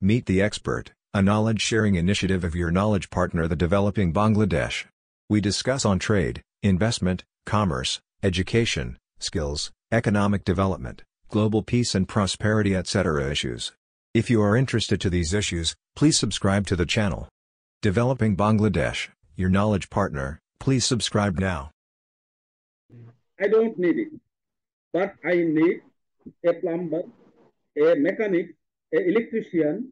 Meet the Expert, a knowledge-sharing initiative of your knowledge partner, the Developing Bangladesh. We discuss on trade, investment, commerce, education, skills, economic development, global peace and prosperity, etc. issues. If you are interested to these issues, please subscribe to the channel. Developing Bangladesh, your knowledge partner, please subscribe now. I don't need it, but I need a plumber, a mechanic, an electrician,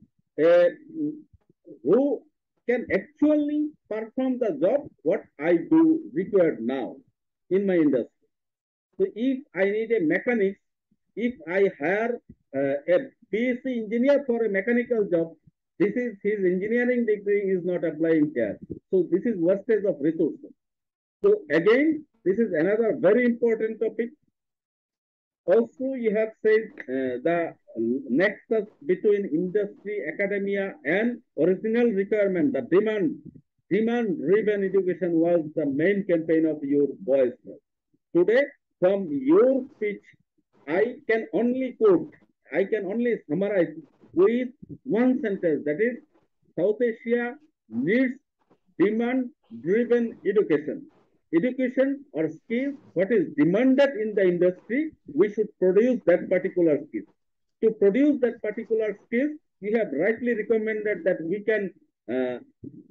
who can actually perform the job what I do required now in my industry. So if I need a mechanic, if I hire a BSc engineer for a mechanical job, this is his engineering degree is not applying here. So this is wastage of resources. So again, this is another very important topic. Also, you have said the nexus between industry, academia, and original requirement, the demand-driven education was the main campaign of your voice. Today, from your speech, I can only quote, I can only summarize with one sentence, that is, South Asia needs demand-driven education. Education or skills, what is demanded in the industry, we should produce that particular skill. To produce that particular skill, you have rightly recommended that we can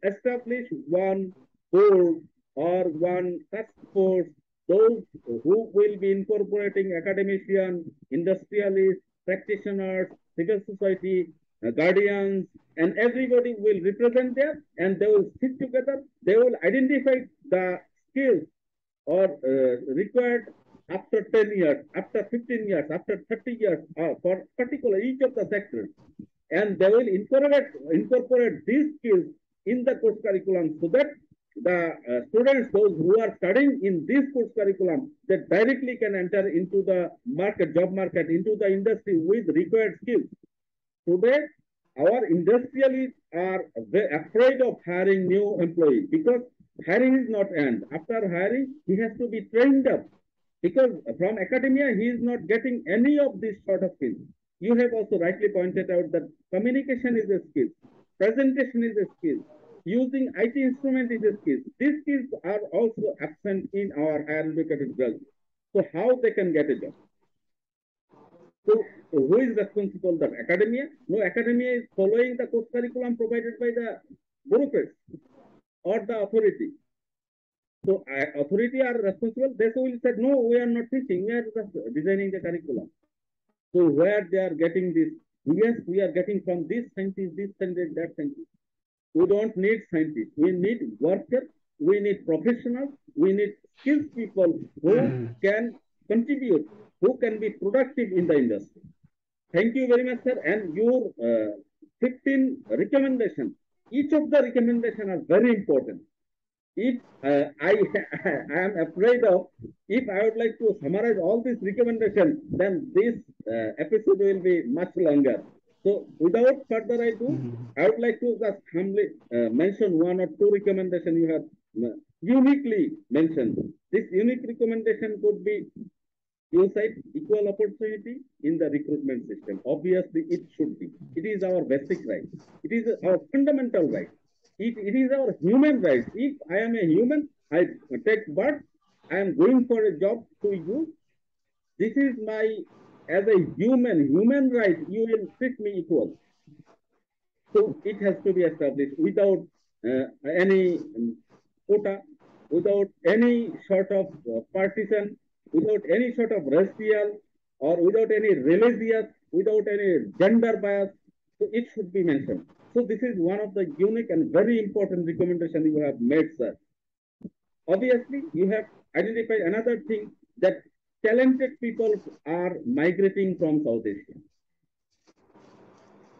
establish one board or one task force, those who will be incorporating academicians, industrialists, practitioners, civil society, guardians, and everybody will represent there, and they will sit together. They will identify the skills or required after 10 years, after 15 years, after 30 years, for particular each of the sectors. And they will incorporate these skills in the course curriculum so that the students, those who are studying in this course curriculum, they directly can enter into the market, job market, into the industry with required skills. Today, our industrialists are afraid of hiring new employees because hiring is not end. After hiring, he has to be trained up because from academia, he is not getting any of these sort of skills. You have also rightly pointed out that communication is a skill, presentation is a skill, using IT instrument is a skill. These skills are also absent in our higher educated girls. So how they can get a job? So who is responsible? The academia? No, academia is following the course curriculum provided by the bureaucrats or the authority. So authority are responsible. They will say, no, we are not teaching. We are just designing the curriculum. So where they are getting this? Yes, we are getting from this scientist, that scientist. We don't need scientists. We need workers. We need professionals. We need skilled people who can contribute, who can be productive in the industry. Thank you very much, sir. And your 15 recommendations, each of the recommendations are very important. If I am afraid of, if I would like to summarize all these recommendations, then this episode will be much longer. So without further ado, I would like to just humbly mention one or two recommendations you have uniquely mentioned. This unique recommendation could be, you said, equal opportunity in the recruitment system. Obviously, it should be. It is our basic right. It is our fundamental right. It is our human right. If I am a human, I take birth, I am going for a job to you. This is my, as a human right, you will treat me equal. So it has to be established without any quota, without any sort of partisan, without any sort of racial, or without any religious, without any gender bias. So it should be mentioned. So this is one of the unique and very important recommendations you have made, sir. Obviously, you have identified another thing, that talented people are migrating from South Asia.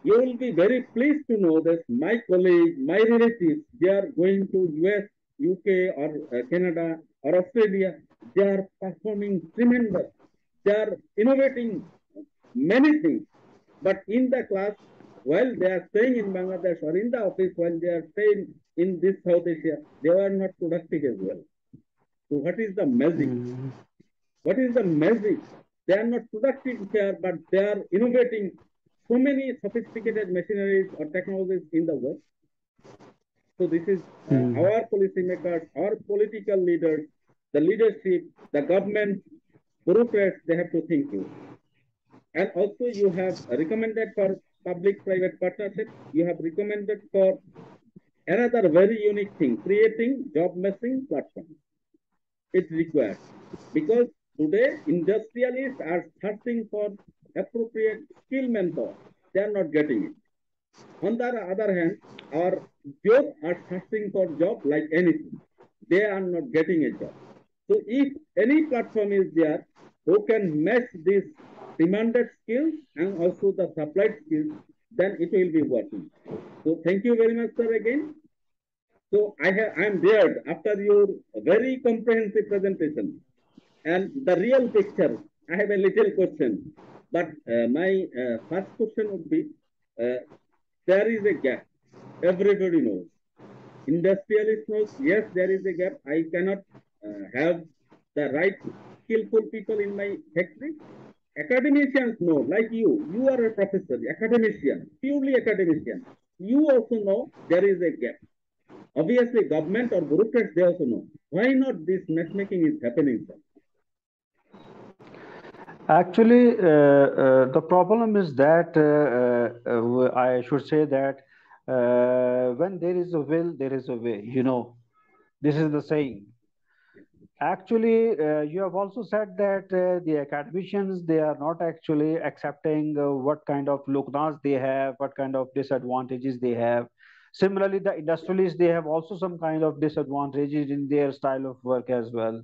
You will be very pleased to know that my colleagues, my relatives, they are going to US, UK, or Canada, or Australia. They are performing tremendous. They are innovating many things. But in the class, while they are staying in Bangladesh, or in the office while they are staying in this South Asia, they are not productive as well. So what is the magic? What is the magic? They are not productive here, but they are innovating so many sophisticated machineries or technologies in the West. So this is our policymakers, our political leaders, the leadership, the government, bureaucrats, they have to think you. And also you have recommended for public-private partnership. You have recommended for another very unique thing, creating job matching platforms. It's required because today industrialists are searching for appropriate skill manpower. They are not getting it. On the other hand, our youth are searching for job like anything. They are not getting a job. So if any platform is there who can match these demanded skills and also the supplied skills, then it will be working. So thank you very much, sir, again. So I'm there after your very comprehensive presentation and the real picture. I have a little question, but my first question would be: there is a gap. Everybody knows. Industrialist knows. Yes, there is a gap. I cannot have the right skillful people in my factory. Academicians know, like you. You are a professor, academician, purely academician. You also know there is a gap. Obviously, government or bureaucrats, they also know. Why not this matchmaking is happening, sir? Actually, the problem is that I should say that when there is a will, there is a way. This is the saying. Actually, you have also said that the academicians, they are not actually accepting what kind of lugnas they have, what kind of disadvantages they have. Similarly, the industrialists, they have also some kind of disadvantages in their style of work as well.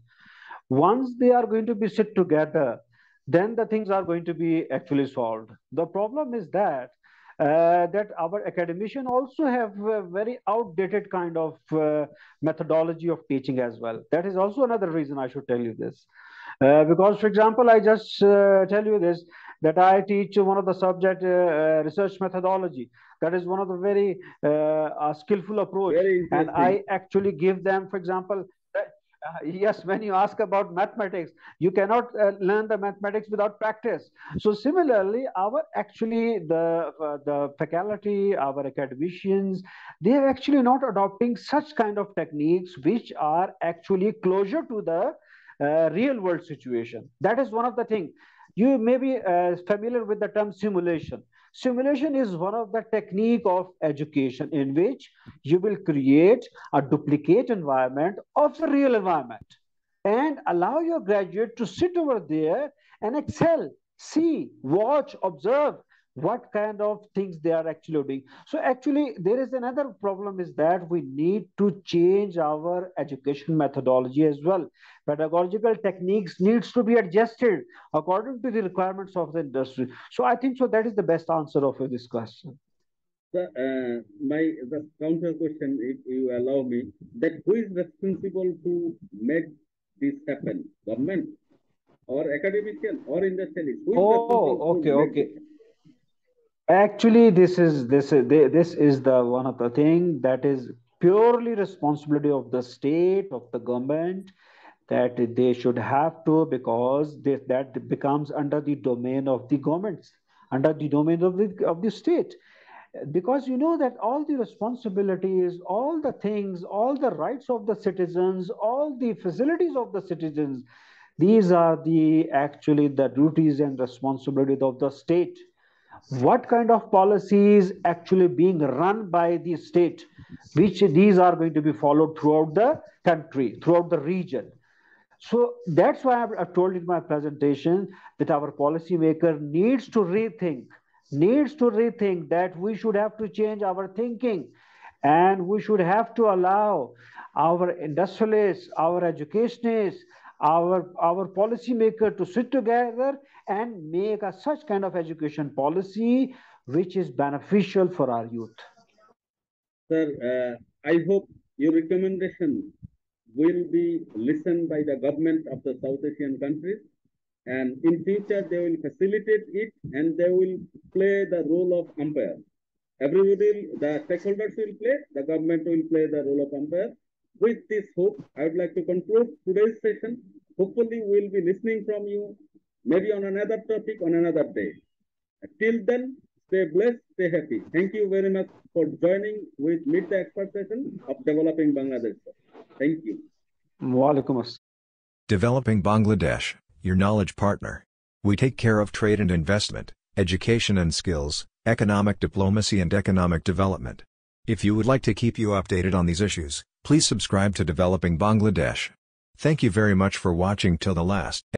Once they are going to be sit together, then the things are going to be actually solved. The problem is that our academician also have a very outdated kind of methodology of teaching as well. That is also another reason I should tell you this. Because, for example, I just tell you this, that I teach one of the subject research methodology. That is one of the very skillful approach. And I actually give them, for example, yes, when you ask about mathematics, you cannot learn the mathematics without practice. So similarly, our actually the faculty, our academicians, they are actually not adopting such kind of techniques which are actually closer to the real world situation. That is one of the things. You may be familiar with the term simulation. Simulation is one of the technique of education in which you will create a duplicate environment of the real environment and allow your graduate to sit over there and excel, see, watch, observe what kind of things they are actually doing. So actually there is another problem is that we need to change our education methodology as well. Pedagogical techniques needs to be adjusted according to the requirements of the industry. So I think so that is the best answer of this question. The counter question, if you allow me, that who is responsible to make this happen? Government or academician or industrialist? Who is responsible Okay, to make okay. this happen? Actually, this is the one of the thing that is purely responsibility of the state, of the government, that they should have to, because that becomes under the domain of the governments, under the domain of the state. Because you know that all the responsibilities, all the things, all the rights of the citizens, all the facilities of the citizens, these are the actually the duties and responsibilities of the state. What kind of policies actually being run by the state, which these are going to be followed throughout the country, throughout the region. So that's why I've told in my presentation that our policymaker needs to rethink that we should have to change our thinking, and we should have to allow our industrialists, our educationists, our policymaker to sit together and make such kind of education policy which is beneficial for our youth. Sir, I hope your recommendation will be listened by the government of the South Asian countries, and in future they will facilitate it and they will play the role of umpire. Everybody, the stakeholders will play, the government will play the role of umpire. With this hope, I would like to conclude today's session. Hopefully, we'll be listening from you, maybe on another topic on another day. Till then, Stay blessed, stay happy. Thank you very much for joining with Meet the Expert session of Developing Bangladesh. Thank you. Walaikum assalam. Developing Bangladesh, your knowledge partner. We take care of trade and investment, education and skills, economic diplomacy and economic development. If you would like to keep you updated on these issues, please subscribe to Developing Bangladesh. Thank you very much for watching till the last.